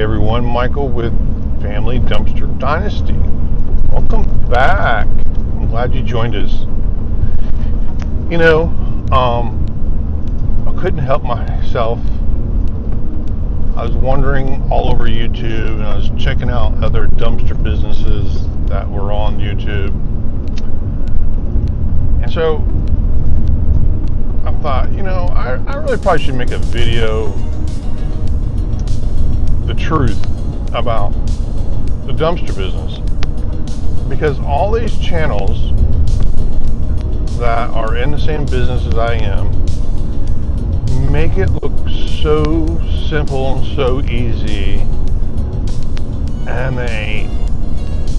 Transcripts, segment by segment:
everyone, Michael with Family Dumpster Dynasty. Welcome back. I'm glad you joined us. You know, I couldn't help myself. I was wandering all over YouTube and I was checking out other dumpster businesses that were on YouTube. And so I thought, I really probably should make a video, the truth about the dumpster business, because all these channels that are in the same business as I am make it look so simple and so easy, and they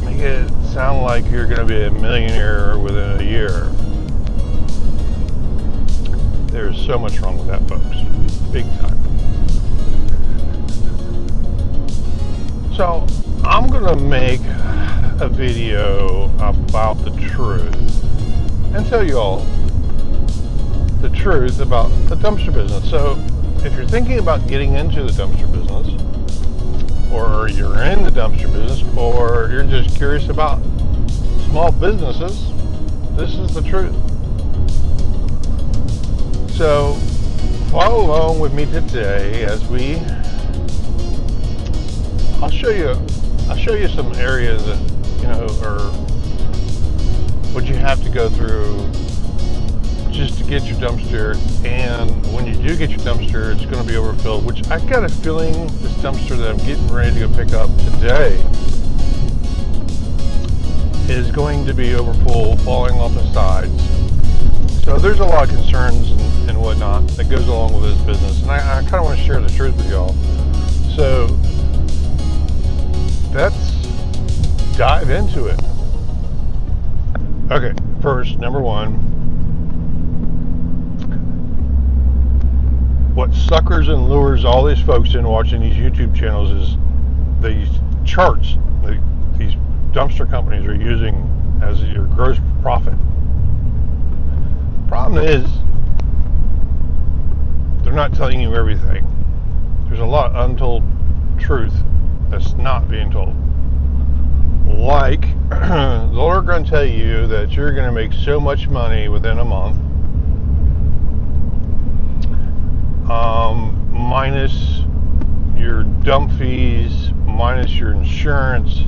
make it sound like you're going to be a millionaire within a year. There's so much wrong with that, folks. Big time. So I'm going to make a video about the truth and tell you all the truth about the dumpster business. So if you're thinking about getting into the dumpster business, or you're in the dumpster business, or you're just curious about small businesses, this is the truth. So follow along with me today as I'll show you some areas that, or what you have to go through just to get your dumpster. And when you do get your dumpster, it's going to be overfilled, which I got a feeling this dumpster that I'm getting ready to go pick up today is going to be overfull, falling off the sides. So there's a lot of concerns and whatnot that goes along with this business, and I kind of want to share the truth with y'all. So let's dive into it. Okay, first, number one, what suckers and lures all these folks in watching these YouTube channels is these charts these dumpster companies are using as your gross profit. Problem is, they're not telling you everything. There's a lot of untold truth that's not being told. Like, they're going to tell you that you're going to make so much money within a month, minus your dump fees, minus your insurance,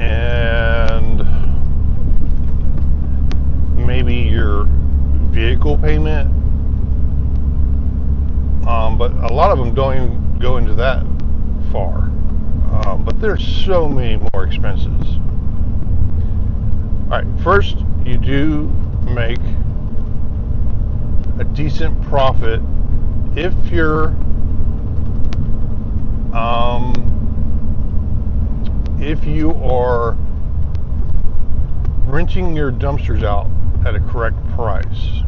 and maybe your vehicle payment. But a lot of them don't even go into that far. But there's so many more expenses. Alright, first, you do make a decent profit if you're if you are renting your dumpsters out at a correct price.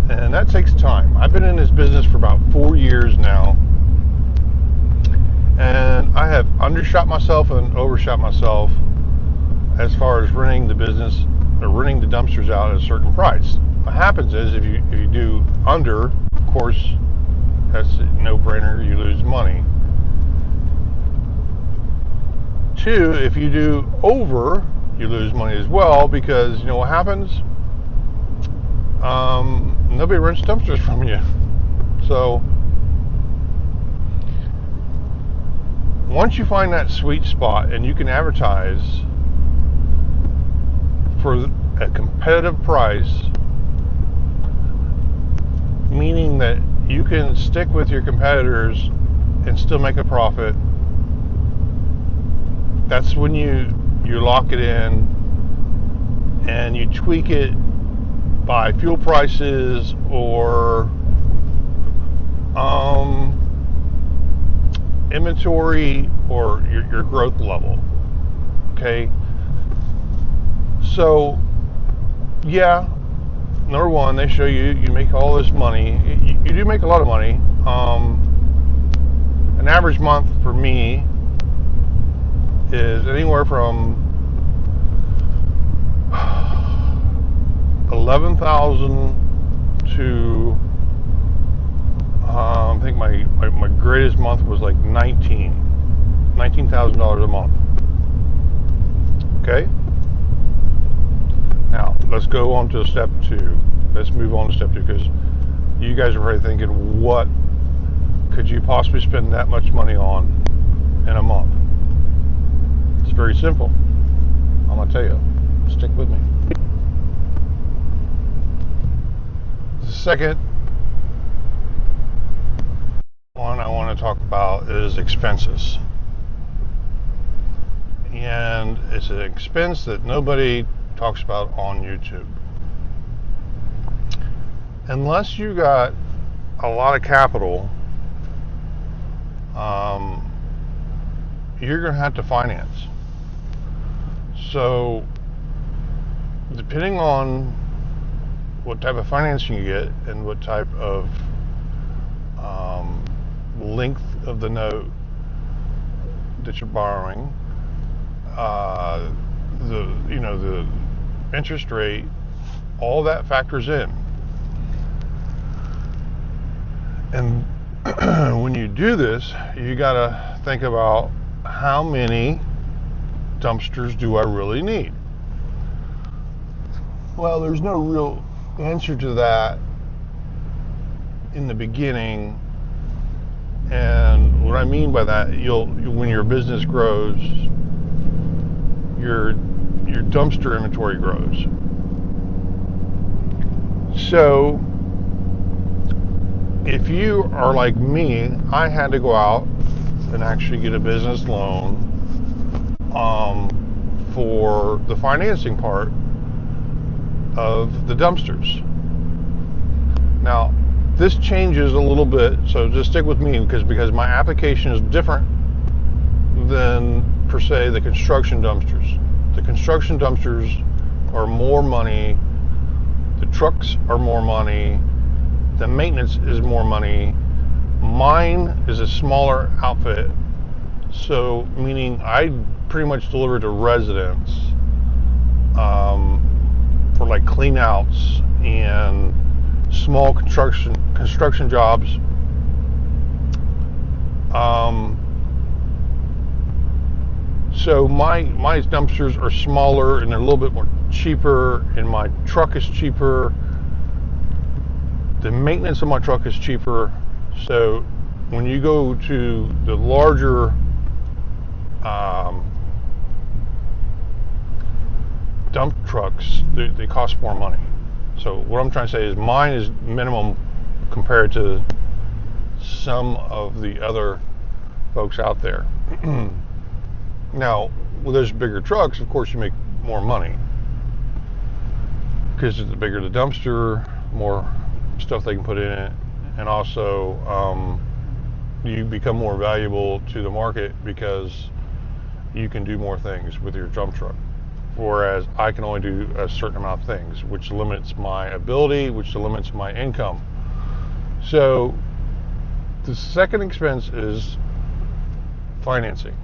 And that takes time. I've been in this business for about 4 years now, and I have undershot myself and overshot myself as far as renting the business or renting the dumpsters out at a certain price. What happens is if you do under, of course, that's a no-brainer, you lose money. Two, if you do over, you lose money as well, because you know what happens? Nobody rents dumpsters from you. So once you find that sweet spot and you can advertise for a competitive price, meaning that you can stick with your competitors and still make a profit, that's when you lock it in and you tweak it by fuel prices or inventory or your growth level. Okay, so yeah, number one, they show you make all this money. You do make a lot of money. An average month for me is anywhere from $11,000 to I think my greatest month was like $19,000 a month. Okay. Now let's go on to step 2. Let's move on to step 2, because you guys are probably thinking, what could you possibly spend that much money on in a month? It's very simple. I'm gonna tell you. Stick with me. The second one I want to talk about is expenses. And it's an expense that nobody talks about on YouTube. Unless you got a lot of capital, you're going to have to finance. So, depending on what type of financing you get and what type of length of the note that you're borrowing, the interest rate, all that factors in. And when you do this, you gotta think about, how many dumpsters do I really need? Well, there's no real answer to that in the beginning. And what I mean by that, when your business grows, your dumpster inventory grows. So if you are like me, I had to go out and actually get a business loan for the financing part of the dumpsters. Now, this changes a little bit, so just stick with me, because my application is different than, per se, the construction dumpsters. The construction dumpsters are more money, the trucks are more money, the maintenance is more money. Mine is a smaller outfit, so meaning I pretty much deliver to residents for like clean outs and small construction jobs. So my dumpsters are smaller and they're a little bit more cheaper, and my truck is cheaper. The maintenance of my truck is cheaper. So when you go to the larger dump trucks, they cost more money. So what I'm trying to say is, mine is minimum compared to some of the other folks out there. Now, with those bigger trucks, of course, you make more money, because the bigger the dumpster, more stuff they can put in it, and also you become more valuable to the market because you can do more things with your dump truck, whereas I can only do a certain amount of things, which limits my ability, which limits my income. So the second expense is financing.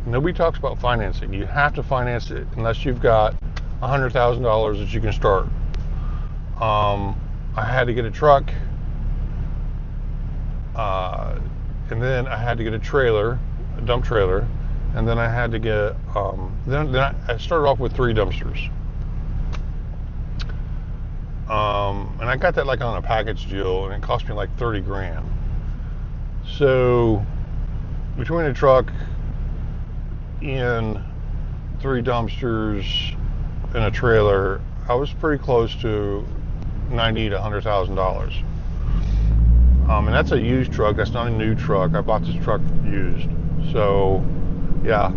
Nobody talks about financing. You have to finance it unless you've got $100,000 that you can start. I had to get a truck, and then I had to get a trailer, a dump trailer, and then I had to get, then I started off with 3 dumpsters. And I got that like on a package deal, and it cost me like 30 grand. So between a truck and 3 dumpsters and a trailer, I was pretty close to $90,000 to $100,000. And that's a used truck. That's not a new truck. I bought this truck used. So yeah,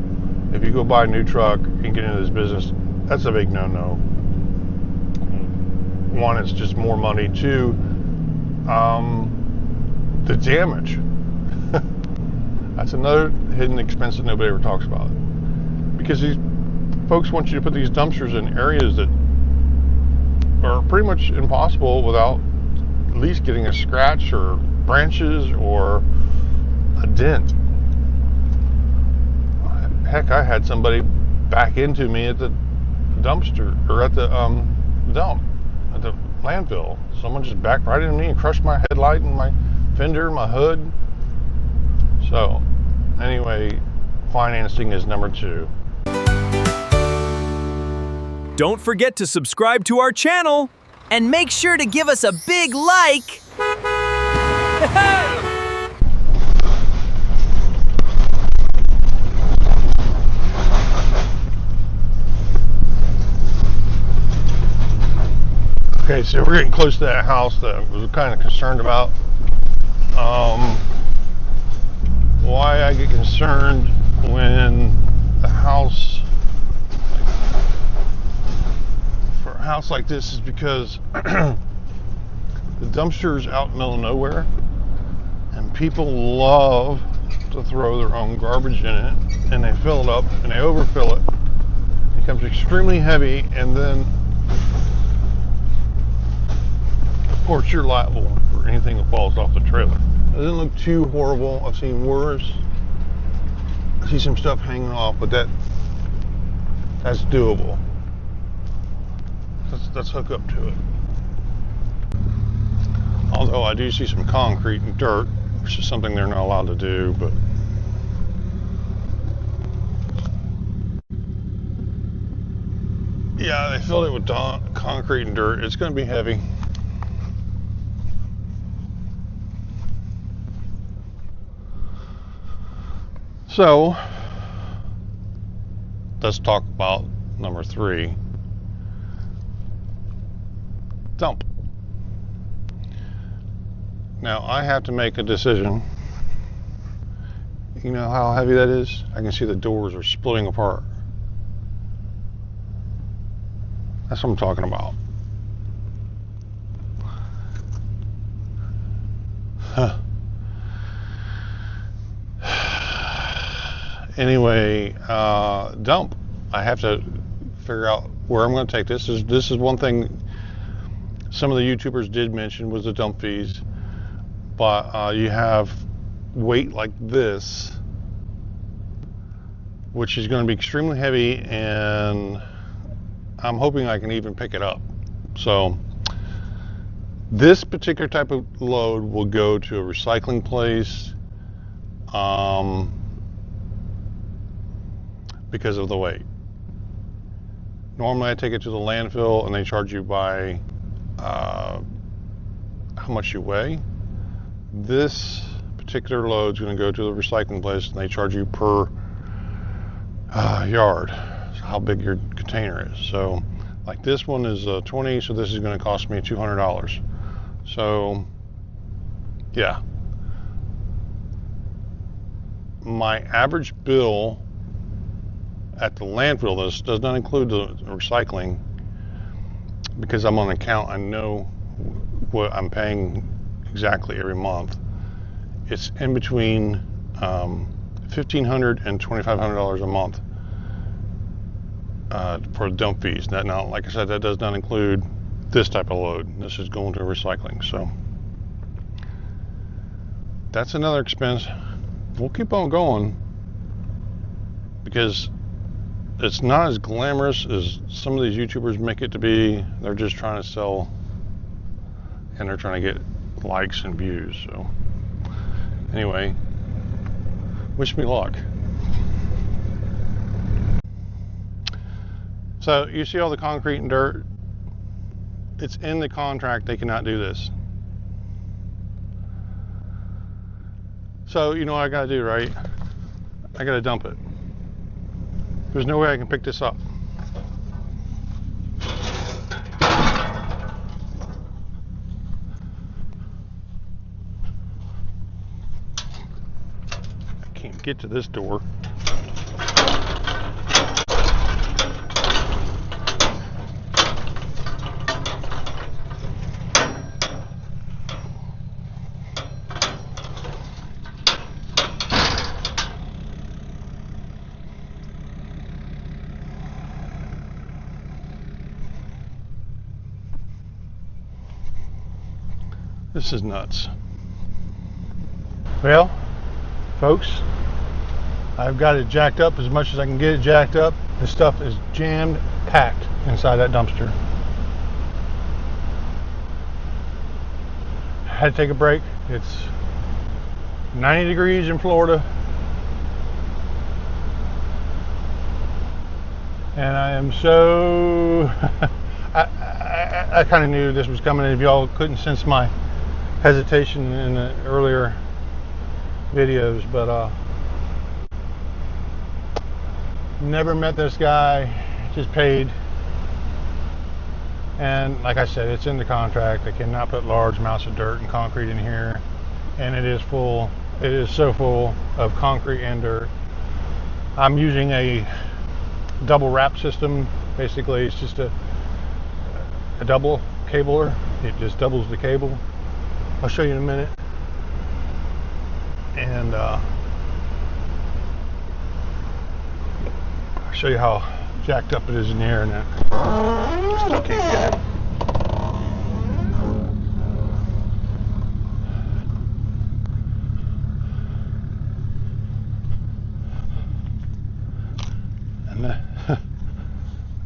if you go buy a new truck and get into this business, that's a big no-no. One, it's just more money. 2, the damage. That's another hidden expense that nobody ever talks about. Because these folks want you to put these dumpsters in areas that are pretty much impossible without at least getting a scratch or branches or a dent. Heck, I had somebody back into me at the dumpster, or at the dump, at the landfill. Someone just backed right into me and crushed my headlight and my fender, my hood. So anyway, financing is number 2. Don't forget to subscribe to our channel. And make sure to give us a big like. Okay, so we're getting close to that house that I was kind of concerned about. Why I get concerned when the house, for a house like this, is because the dumpster is out in the middle of nowhere, and people love to throw their own garbage in it, and they fill it up and they overfill it. It becomes extremely heavy, and then of course you're liable for anything that falls off the trailer. It doesn't look too horrible. I've seen worse. I see some stuff hanging off, but that's doable. Let's hook up to it. Although I do see some concrete and dirt, which is something they're not allowed to do, but yeah, they filled it with concrete and dirt. It's going to be heavy. So let's talk about number 3. Dump. Now I have to make a decision. You know how heavy that is? I can see the doors are splitting apart. That's what I'm talking about. Anyway, dump. I have to figure out where I'm going to take this. This is one thing some of the YouTubers did mention was the dump fees, but you have weight like this, which is going to be extremely heavy, and I'm hoping I can even pick it up. So this particular type of load will go to a recycling place because of the weight. Normally I take it to the landfill and they charge you by how much you weigh. This particular load is going to go to the recycling place and they charge you per yard, so how big your container is. So like this one is 20, so this is going to cost me $200. So yeah, my average bill at the landfill, this does not include the recycling, because I'm on account, I know what I'm paying exactly every month. It's in between $1,500 and $2,500 a month for dump fees. Now, like I said, that does not include this type of load. This is going to recycling, so that's another expense. We'll keep on going because it's not as glamorous as some of these YouTubers make it to be. They're just trying to sell and they're trying to get likes and views. So anyway, wish me luck. So you see all the concrete and dirt? It's in the contract, they cannot do this. So you know what I gotta do, right? I gotta dump it. There's no way I can pick this up. I can't get to this door. This is nuts. Well, folks, I've got it jacked up as much as I can get it jacked up. This stuff is jammed, packed inside that dumpster. Had to take a break. It's 90 degrees in Florida. And I am so, I kind of knew this was coming. If y'all couldn't sense my hesitation in the earlier videos, but never met this guy, just paid. And like I said, it's in the contract. I cannot put large amounts of dirt and concrete in here. And it is full. It is so full of concrete and dirt. I'm using a double wrap system. Basically, it's just a double cabler. It just doubles the cable. I'll show you in a minute. And I'll show you how jacked up it is in the air now. Still can't get it.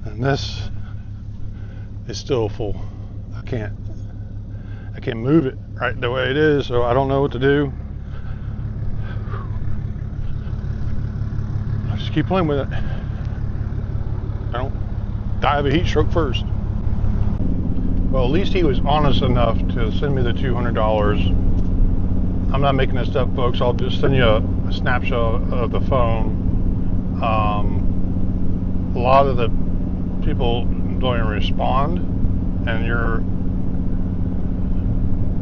And this is still full. I can't move it right the way it is, so I don't know what to do. I just keep playing with it. I don't die of a heat stroke first. Well, at least he was honest enough to send me the $200. I'm not making this up, folks. I'll just send you a snapshot of the phone. A lot of the people don't even respond, and you're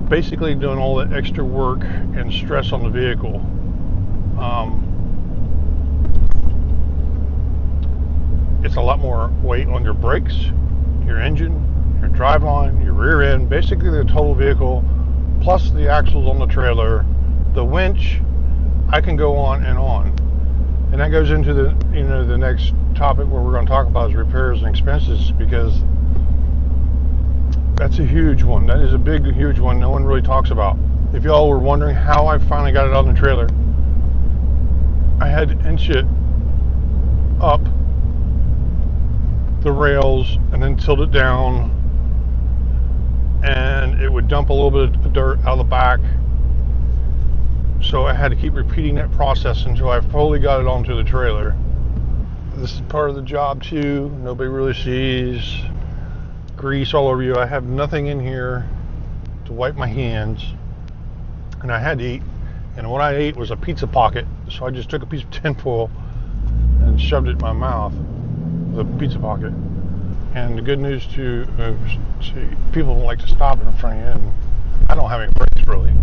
basically doing all the extra work and stress on the vehicle. It's a lot more weight on your brakes, your engine, your driveline, your rear end, basically the total vehicle, plus the axles on the trailer, the winch. I can go on and on. And that goes into the next topic where we're going to talk about is repairs and expenses, because that's a huge one. That is a big, huge one no one really talks about. If y'all were wondering how I finally got it on the trailer, I had to inch it up the rails and then tilt it down, and it would dump a little bit of dirt out of the back. So I had to keep repeating that process until I fully got it onto the trailer. This is part of the job too. Nobody really sees. Grease all over you. I have nothing in here to wipe my hands, and I had to eat. And what I ate was a pizza pocket, so I just took a piece of tinfoil and shoved it in my mouth, the pizza pocket. And the good news too, people don't like to stop in front of you, and I don't have any brakes really.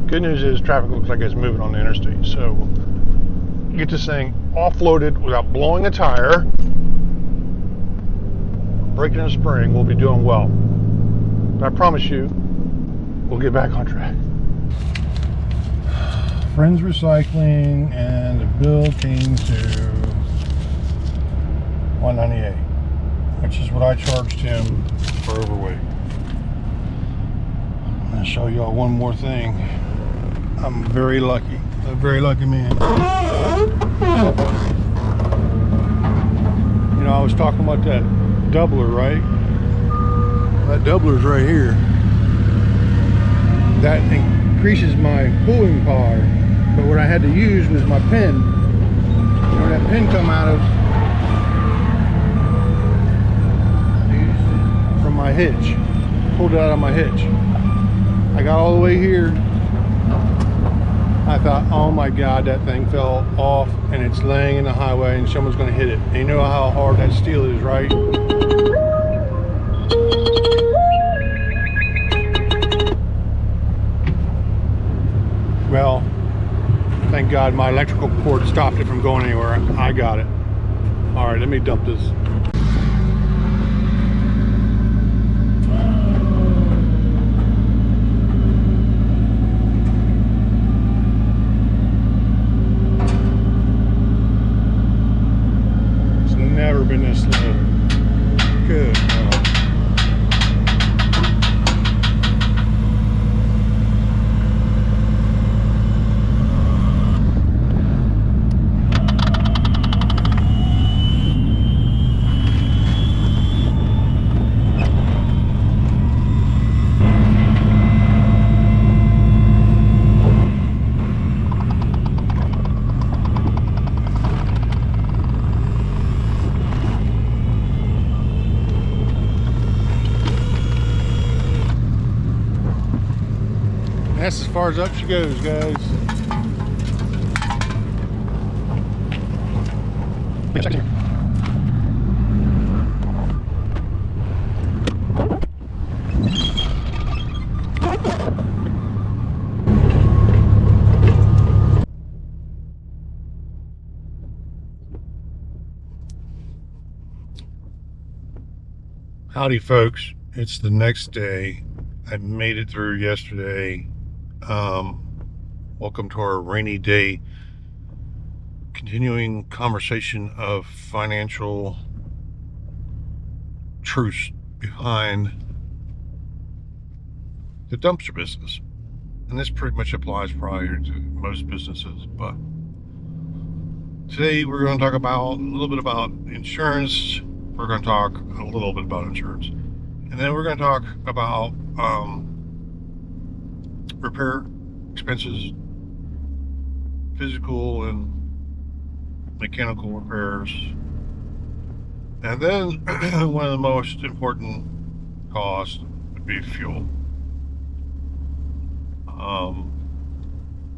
Good news is traffic looks like it's moving on the interstate, so get this thing offloaded without blowing a tire, breaking a spring. We'll be doing well, but I promise you we'll get back on track. Friends Recycling, and the bill came to $198, which is what I charged him for overweight. I'm going to show y'all one more thing. I'm very lucky. A very lucky man. You know, I was talking about that doubler, right? That doubler's right here. That increases my pulling power. But what I had to use was my pin. You know, that pin come out of from my hitch. Pulled it out of my hitch. I got all the way here. I thought, oh my God, that thing fell off and it's laying in the highway and someone's going to hit it. And you know how hard that steel is, right? Well, thank God my electrical cord stopped it from going anywhere. I got it. All right, let me dump this. Never been this slow. Good. That's as far as up she goes, guys. Howdy, folks. It's the next day. I made it through yesterday. Welcome to our rainy day continuing conversation of financial truths behind the dumpster business. And this pretty much applies probably to most businesses, but today we're going to talk about a little bit about insurance. We're going to talk a little bit about insurance, and then we're going to talk about repair expenses, physical and mechanical repairs, and then one of the most important costs would be fuel.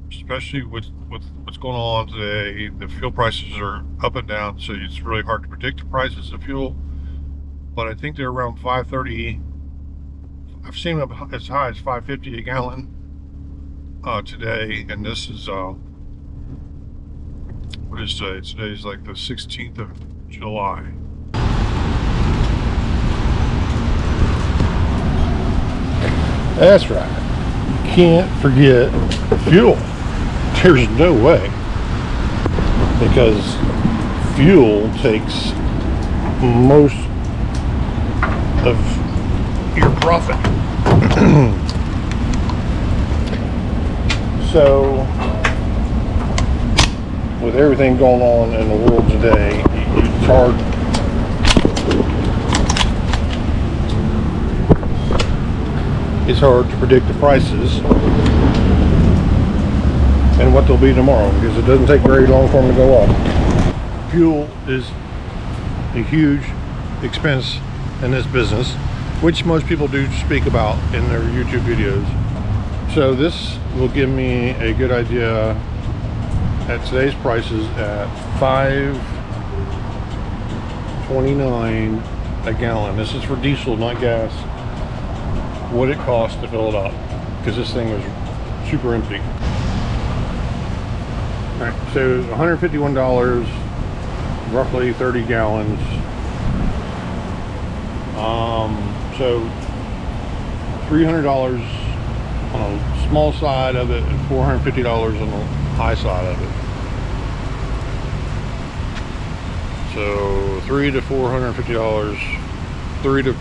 Especially with what's going on today, the fuel prices are up and down, so it's really hard to predict the prices of fuel. But I think they're around $5.30. I've seen them as high as $5.50 a gallon today, and this is what is today? Today's like the 16th of July. That's right. You can't forget fuel. There's no way, because fuel takes most of your profit. So, with everything going on in the world today, it's hard. It's hard to predict the prices and what they'll be tomorrow, because it doesn't take very long for them to go up. Fuel is a huge expense in this business, which most people do speak about in their YouTube videos. So this will give me a good idea at today's prices at $5.29 a gallon. This is for diesel, not gas. What it costs to fill it up, because this thing was super empty. All right, so $151, roughly 30 gallons. So $300 on a small side of it and $450 on the high side of it. So $300 to $450,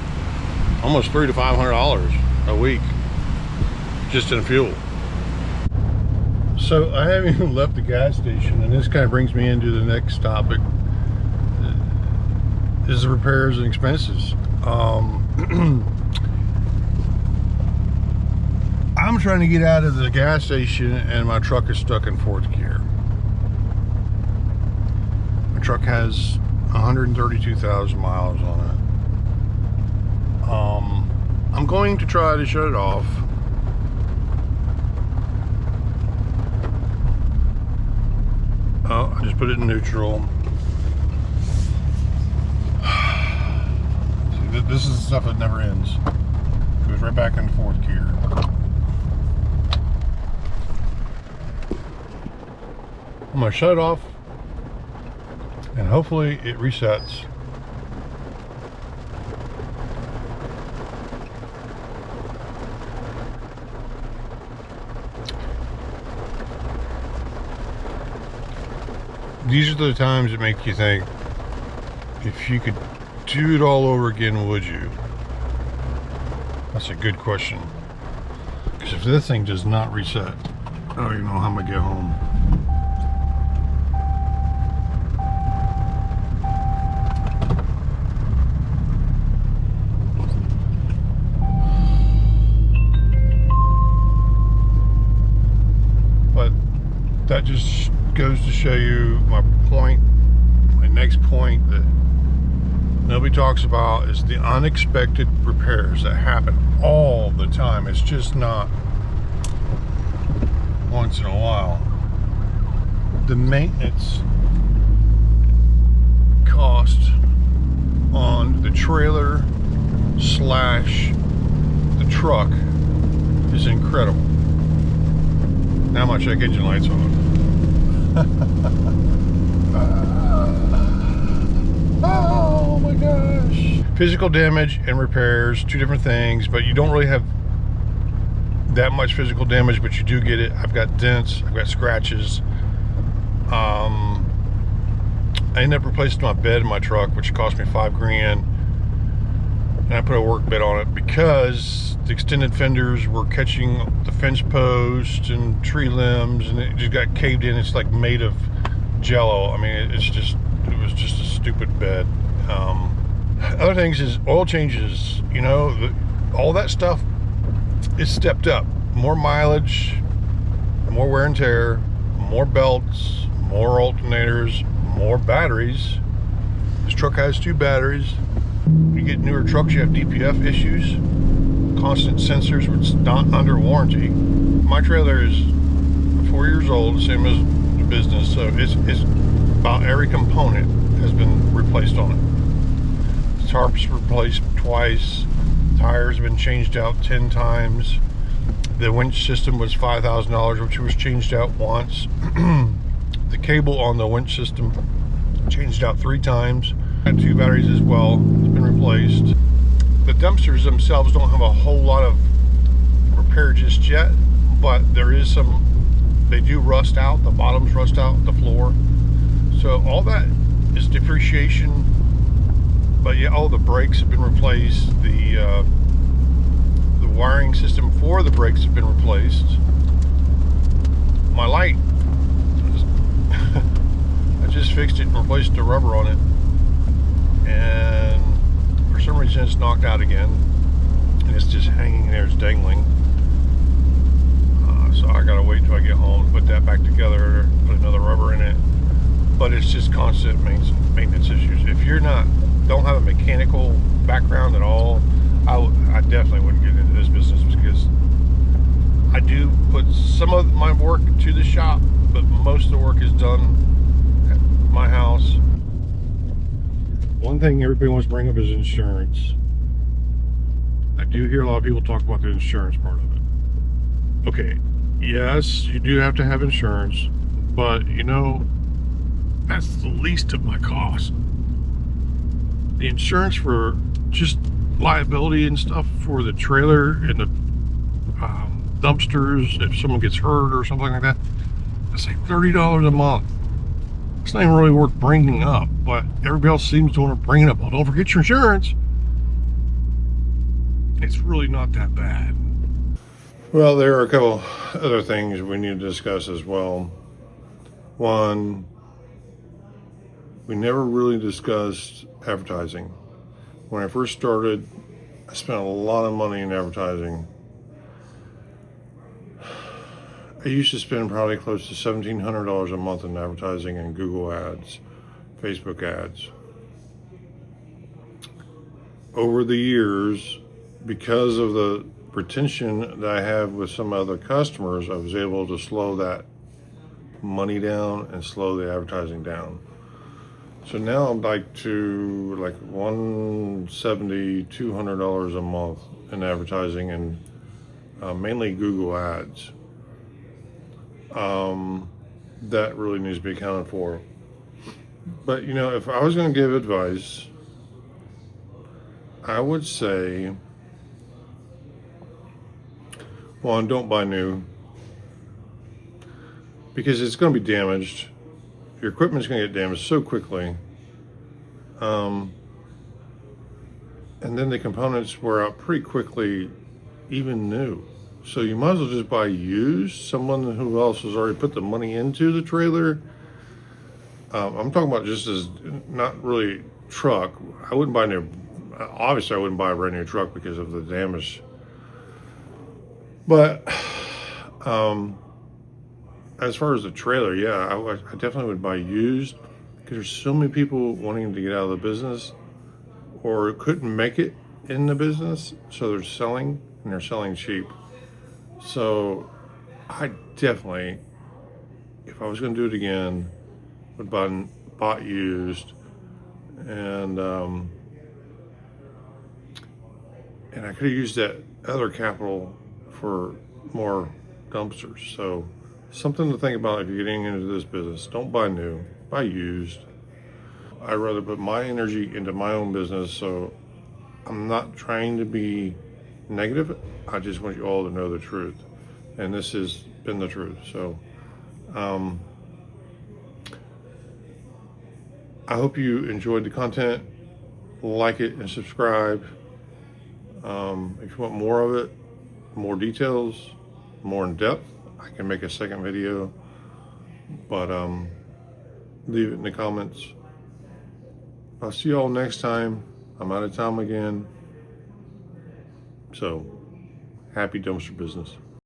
almost $300 to $500 a week just in fuel. So I haven't even left the gas station, and this kind of brings me into the next topic, is the repairs and expenses. I'm trying to get out of the gas station, and my truck is stuck in fourth gear. My truck has 132,000 miles on it. I'm going to try to shut it off. Oh, I just put it in neutral. See, this is the stuff that never ends. It goes right back into fourth gear. I'm going to shut it off, and hopefully it resets. These are the times that make you think, if you could do it all over again, would you? That's a good question. Because if this thing does not reset, I don't even know how I'm going to get home. But that just goes to show you my point. My next point that nobody talks about is the unexpected repairs that happen all the time. It's just not once in a while. The maintenance cost on the trailer slash the truck is incredible. Now my check engine light's on. Oh my gosh. Physical damage and repairs, two different things, but you don't really have that much physical damage, but you do get it. I've got dents, I've got scratches. I ended up replacing my bed in my truck, which cost me $5,000. And I put a work bed on it because the extended fenders were catching the fence post and tree limbs, and it just got caved in. It's like made of jello. I mean, it was just a stupid bed. Other things is oil changes. You know, all that stuff is stepped up. More mileage, more wear and tear, more belts, more alternators, more batteries. This truck has 2 batteries. You get newer trucks, you have DPF issues, constant sensors, which is not under warranty. My trailer is 4 years old, same as the business, so it's about every component has been replaced on it. The tarps replaced twice, tires have been changed out 10 times. The winch system was $5,000, which was changed out once. The cable on the winch system changed out 3 times. Had 2 batteries as well. It's been replaced. The dumpsters themselves don't have a whole lot of repair just yet, but there is some. They do rust out. The bottoms rust out. The floor. So all that is depreciation. But yeah, all the brakes have been replaced. The wiring system for the brakes have been replaced. My light, I just fixed it and replaced the rubber on it, and for some reason it's knocked out again, and it's just hanging there, it's dangling. So I gotta wait until I get home to put that back together, put another rubber in it. But it's just constant maintenance issues. If you're don't have a mechanical background at all, I definitely wouldn't get into this business, because I do put some of my work to the shop, but most of the work is done at my house. One thing everybody wants to bring up is insurance. I do hear a lot of people talk about the insurance part of it. Okay, yes, you do have to have insurance, but you know, that's the least of my cost. The insurance for just liability and stuff for the trailer and the dumpsters, if someone gets hurt or something like that, it's like $30 a month. It's not even really worth bringing up, but everybody else seems to want to bring it up. Well, don't forget your insurance. It's really not that bad. Well, there are a couple other things we need to discuss as well. One, we never really discussed advertising. When I first started, I spent a lot of money in advertising. I used to spend probably close to $1,700 a month in advertising and Google ads, Facebook ads. Over the years, because of the retention that I have with some other customers, I was able to slow that money down and slow the advertising down. So now I'm like to like $170, $200 a month in advertising, and mainly Google ads. That really needs to be accounted for. But you know, if I was going to give advice, I would say, one, don't buy new, because it's going to be damaged. Your equipment's going to get damaged so quickly. And then the components wear out pretty quickly, even new. So you might as well just buy used, someone who else has already put the money into the trailer. I'm talking about just as not really truck. I wouldn't buy new. Obviously, I wouldn't buy a brand new truck because of the damage. But as far as the trailer, yeah, I definitely would buy used, because there's so many people wanting to get out of the business or couldn't make it in the business, so they're selling, and they're selling cheap. So I definitely, if I was going to do it again, would bought used, and I could have used that other capital for more dumpsters. So something to think about if you're getting into this business. Don't buy new, buy used. I'd rather put my energy into my own business, so I'm not trying to be negative. I just want you all to know the truth, and this has been the truth. So I hope you enjoyed the content. Like it and subscribe. If you want more of it, more details, more in depth, I can make a second video, but leave it in the comments. I'll see you all next time. I'm out of time again. So, happy dumpster business.